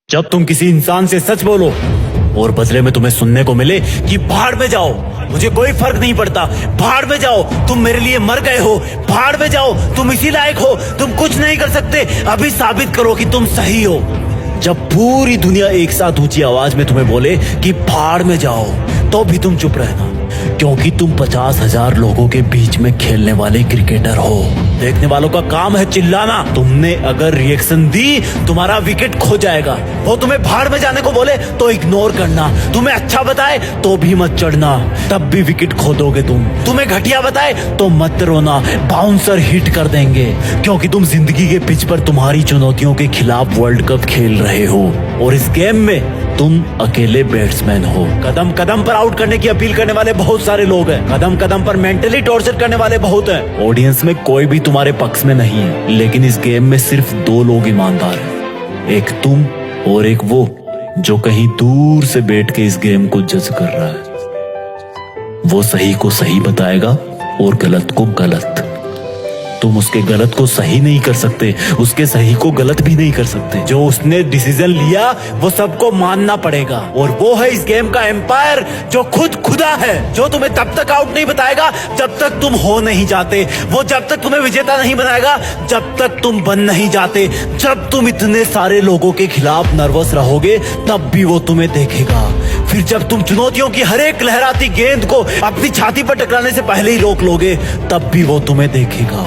जब तुम किसी इंसान से सच बोलो और बदले में तुम्हें सुनने को मिले कि भाड़ में जाओ, मुझे कोई फर्क नहीं पड़ता, भाड़ में जाओ, तुम मेरे लिए मर गए हो, भाड़ में जाओ, तुम इसी लायक हो, तुम कुछ नहीं कर सकते, अभी साबित करो कि तुम सही हो। जब पूरी दुनिया एक साथ ऊंची आवाज में तुम्हें बोले कि भाड़ में जाओ, तो भी तुम चुप रहना, क्योंकि तुम 50,000 लोगों के बीच में खेलने वाले क्रिकेटर हो। देखने वालों का काम है चिल्लाना, तुमने अगर रिएक्शन दी तुम्हारा विकेट खो जाएगा। वो तुम्हें भाड़ में जाने को बोले तो इग्नोर करना, तुम्हें अच्छा बताए तो भी मत चढ़ना, तब भी विकेट खो दोगे तुम। तुम्हें घटिया बताए तो मत रोना, बाउंसर हिट कर देंगे, क्योंकि तुम जिंदगी के पिच पर तुम्हारी चुनौतियों के खिलाफ वर्ल्ड कप खेल रहे हो और इस गेम में तुम अकेले बैट्समैन हो। कदम कदम पर आउट करने की अपील करने वाले बहुत सारे लोग हैं, कदम कदम पर मेंटली टॉर्चर करने वाले बहुत हैं। ऑडियंस में कोई भी तुम्हारे पक्ष में नहीं है, लेकिन इस गेम में सिर्फ 2 लोग ईमानदार हैं, एक तुम और एक वो जो कहीं दूर से बैठ के इस गेम को जज कर रहा है। वो सही को सही बताएगा और गलत को गलत। तुम उसके गलत को सही नहीं कर सकते, उसके सही को गलत भी नहीं कर सकते। जो उसने डिसीजन लिया वो सबको मानना पड़ेगा, और वो है इस गेम का एम्पायर जो खुद खुदा है, जो तुम्हें तब तक आउट नहीं बताएगा जब तक तुम हो नहीं जाते, वो जब तक तुम्हें विजेता नहीं बनाएगा जब तक तुम बन नहीं जाते। जब तुम इतने सारे लोगों के खिलाफ नर्वस रहोगे तब भी वो तुम्हें देखेगा। फिर जब तुम चुनौतियों की हर एक लहराती गेंद को अपनी छाती पर टकराने से पहले ही रोक लोगे तब भी वो तुम्हें देखेगा।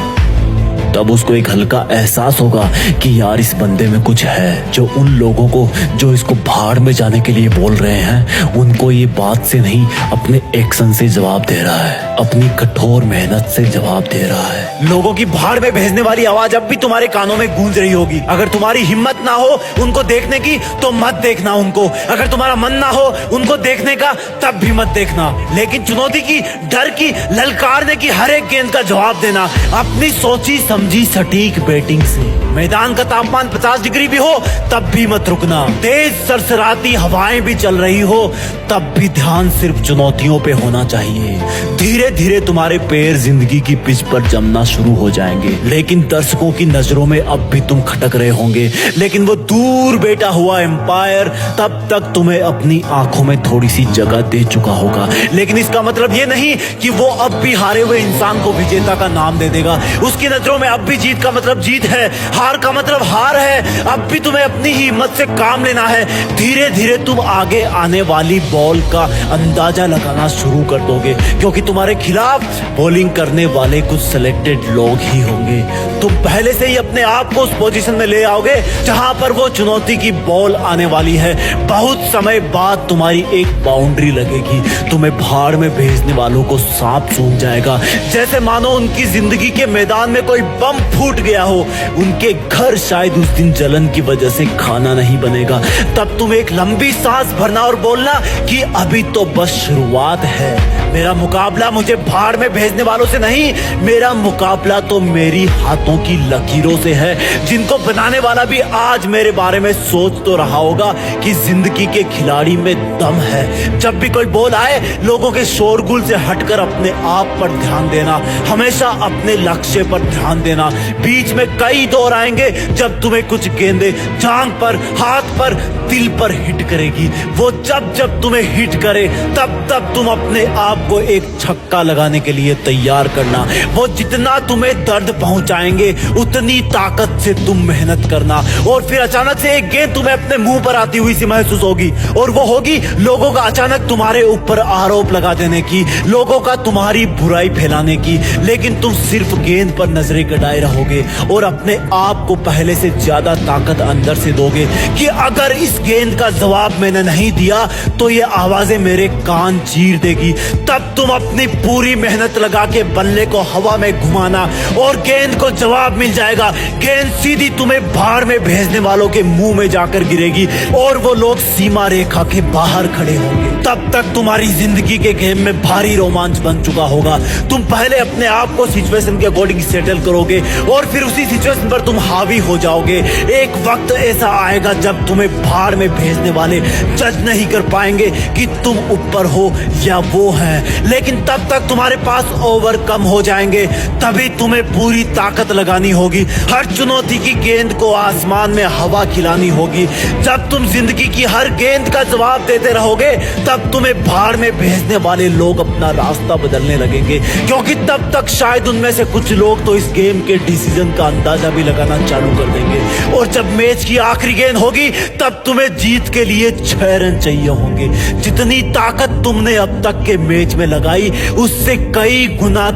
तब उसको एक हल्का एहसास होगा कि यार इस बंदे में कुछ है। जो उन लोगों को जो इसको भाड़ में जाने के लिए बोल रहे हैं, उनको ये बात से नहीं अपने एक्शन से जवाब दे रहा है, अपनी कठोर मेहनत से जवाब दे रहा है। लोगों की भाड़ में भेजने वाली आवाज अब भी तुम्हारे कानों में गूंज रही होगी। अगर तुम्हारी हिम्मत ना हो उनको देखने की तो मत देखना उनको, अगर तुम्हारा मन ना हो उनको देखने का तब भी मत देखना, लेकिन चुनौती की, डर की, ललकारने की हर एक गेंद का जवाब देना अपनी सोची समझी सटीक बैटिंग से। मैदान का तापमान 50 डिग्री भी हो तब भी मत रुकना, तेज सरसराती हवाएं भी चल रही हो तब भी ध्यान सिर्फ चुनौतियों पे होना चाहिए। धीरे धीरे तुम्हारे पैर जिंदगी की पिच पर जमना शुरू हो जाएंगे, लेकिन दर्शकों की नजरों में अब भी तुम खटक रहे होंगे। लेकिन वो दूर बैठा हुआ एम्पायर तब तक तुम्हें अपनी आंखों में थोड़ी सी जगह दे चुका होगा, लेकिन इसका मतलब ये नहीं कि वो अब भी हारे हुए इंसान को विजेता का नाम दे देगा। उसकी नजरों में अब भी जीत का मतलब जीत है, हार का मतलब हार है। अब भी तुम्हें अपनी ही हिम्मत से काम लेना है। धीरे धीरे तुम आगे आने वाली बॉल का अंदाजा लगाना शुरू कर दोगे, क्योंकि तुम्हारे खिलाफ बॉलिंग करने वाले कुछ सिलेक्टेड लोग ही होंगे। तुम पहले से ही अपने आप को उस पोजीशन में ले आओगे जहां पर वो चुनौती की बॉल आने वाली है। बहुत समय बाद तुम्हारी एक बाउंड्री लगेगी, तुम्हें भाड़ में भेजने वालों को सांप सूंघ जाएगा, जैसे मानो उनकी जिंदगी के मैदान में कोई बम फूट गया हो। उनके घर शायद उस दिन जलन की वजह से खाना नहीं बनेगा। तब तुम एक लंबी सांस भरना और बोलना कि अभी तो बस शुरुआत है। मेरा मुकाबला मुझे भाड़ में भेजने वालों से नहीं, मेरा मुकाबला तो मेरी हाथों की लकीरों से है, जिनको बनाने वाला भी आज मेरे बारे में सोच तो रहा होगा कि जिंदगी के खिलाड़ी में दम है। जब भी कोई बॉल आए, लोगों के शोरगुल से हटकर अपने आप पर ध्यान देना, हमेशा अपने लक्ष्य पर ध्यान देना। बीच में कई दौर आएंगे जब तुम्हें कुछ गेंदें जांघ पर, हाथ पर, दिल पर हिट करेगी। वो जब जब तुम्हें हिट करे तब तब तुम अपने आप को एक छक्का लगाने के लिए तैयार करना। वो जितना तुम्हें दर्द पहुंचाएंगे उतनी ताकत से तुम मेहनत करना, और फिर अचानक से एक गेंद तुम्हें अपने मुंह पर आती हुई सी महसूस होगी, और वो होगी लोगों का अचानक तुम्हारे ऊपर आरोप लगा देने की, लोगों का तुम्हारी बुराई फैलाने की। लेकिन तुम सिर्फ गेंद पर नजरें गड़ाए रहोगे और अपने आप को पहले से ज्यादा ताकत अंदर से दोगे कि अगर इस गेंद का जवाब मैंने नहीं दिया तो ये आवाजें मेरे कान चीर देगी। तब तुम अपनी पूरी मेहनत लगा के बल्ले को हवा में घुमाना और गेंद को जवाब मिल जाएगा। गेंद सीधी तुम्हें भाड़ में भेजने वालों के मुंह में जाकर गिरेगी और वो लोग सीमा रेखा के बाहर खड़े होंगे। तब तक तुम्हारी जिंदगी के गेम में भारी रोमांच बन चुका होगा। तुम पहले अपने आप को सिचुएशन के अकॉर्डिंग सेटल करोगे, जाओगे और फिर उसी सिचुएशन पर तुम हावी हो जाओगे। एक वक्त ऐसा आएगा जब तुम्हें भाड़ में भेजने वाले जज नहीं कर पाएंगे कि तुम ऊपर हो या वो है, लेकिन तब तक तुम्हारे पास ओवरकम हो जाएंगे। तभी तुम्हें पूरी ताकत लगानी होगी, हर चुनौती की गेंद को आसमान में हवा खिलानी होगी। जब तुम जिंदगी की हर गेंद का जवाब देते रहोगे तब तुम्हें भाड़ में भेजने वाले लोग अपना रास्ता बदलने लगेंगे, क्योंकि तब तक शायद उनमें से कुछ लोग तो इस गेम के डिसीजन का अंदाजा भी लगाना चालू कर देंगे। और जब मैच की आखिरी गेंद होगी तब तुम्हें जीत के लिए 6 रन चाहिए होंगे। जितनी ताकत तुमने अब तक के मैच में लगाई उससे कई गुना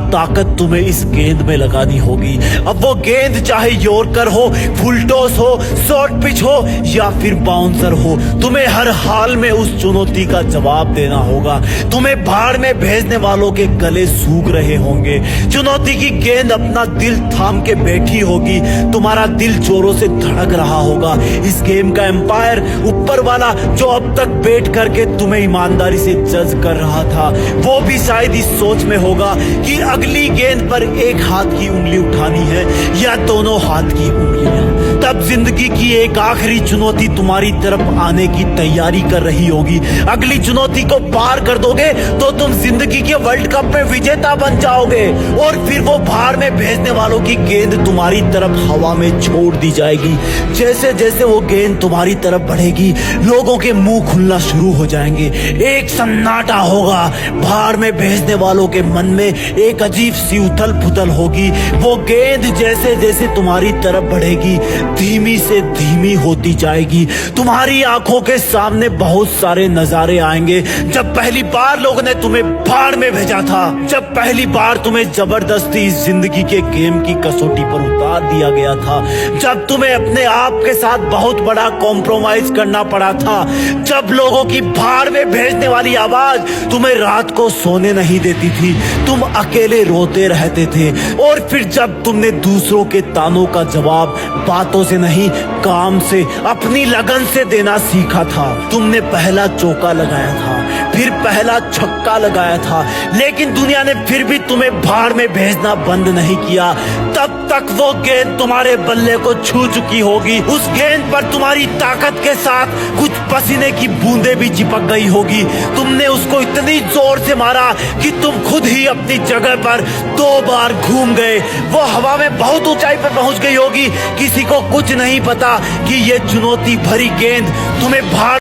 ताकत तुम्हें इस गेंद में लगानी होगी। अब वो गेंद चाहे यॉर्कर हो, फुल टॉस हो, शॉर्ट पिच हो या फिर बाउंसर हो, तुम्हें हर हाल में उस चुनौती का जवाब देना होगा। तुम्हें भाड़ में भेजने वालों के गले सूख रहे होंगे, चुनौती की गेंद अपना दिल थाम के बैठी होगी, तुम्हारा दिल जोरों से धड़क रहा होगा। इस गेम का एम्पायर ऊपर वाला जो अब तक बैठ करके तुम्हें ईमानदारी से जज कर रहा था, वो भी शायद इस सोच में होगा कि अगली गेंद पर एक हाथ की उंगली उठानी है या दोनों हाथ की उंगलियां। तब जिंदगी की एक आखिरी चुनौती तुम्हारी तरफ आने की तैयारी कर रही होगी। अगली चुनौती को पार कर दोगे तो तुम जिंदगी के वर्ल्ड कप में विजेता बन जाओगे और फिर वो भाड़ में भेजने वालों की गेंद तुम्हारी तरफ हवा में छोड़ दी जाएगी। जैसे जैसे वो गेंद तुम्हारी तरफ बढ़ेगी लोगों के मुंह खुलना शुरू हो जाएंगे, एक सन्नाटा होगा। भाड़ में भेजने वालों के मन में एक अजीब सी उथल पुथल होगी। वो गेंद जैसे जैसे तुम्हारी तरफ बढ़ेगी धीमी से धीमी होती जाएगी। तुम्हारी आंखों के सामने बहुत सारे नजारे आएंगे। जब पहली बार लोगों ने तुम्हें भाड़ में भेजा था, जब पहली बार तुम्हें जबरदस्ती इस जिंदगी के गेम की कसौटी पर उतार दिया गया था, जब तुम्हें अपने आप के साथ बहुत बड़ा कॉम्प्रोमाइज करना पड़ा था, जब लोगों की भाड़ में भेजने वाली आवाज तुम्हें रात को सोने नहीं देती थी, तुम अकेले रोते रहते थे। और फिर जब तुमने दूसरों के तानों का जवाब बातों से नहीं काम से, अपनी लगन से देना सीखा था। तुमने पहला चौका लगाया था, फिर पहला छक्का लगाया था, लेकिन दुनिया ने फिर भी तुम्हें भाड़ में भेजना बंद नहीं किया। तब तक वो गेंद तुम्हारे बल्ले को छू चुकी होगी। उस गेंद पर तुम्हारी ताकत के साथ कुछ पसीने की बूंदें भी चिपक गई होगी। तुमने उसको इतनी जोर से मारा कि तुम खुद ही अपनी जगह पर 2 बार घूम गए। वो हवा में बहुत ऊंचाई पर पहुंच गई होगी। किसी को कुछ नहीं पता कि ये चुनौती भरी गेंद तुम्हें भाड़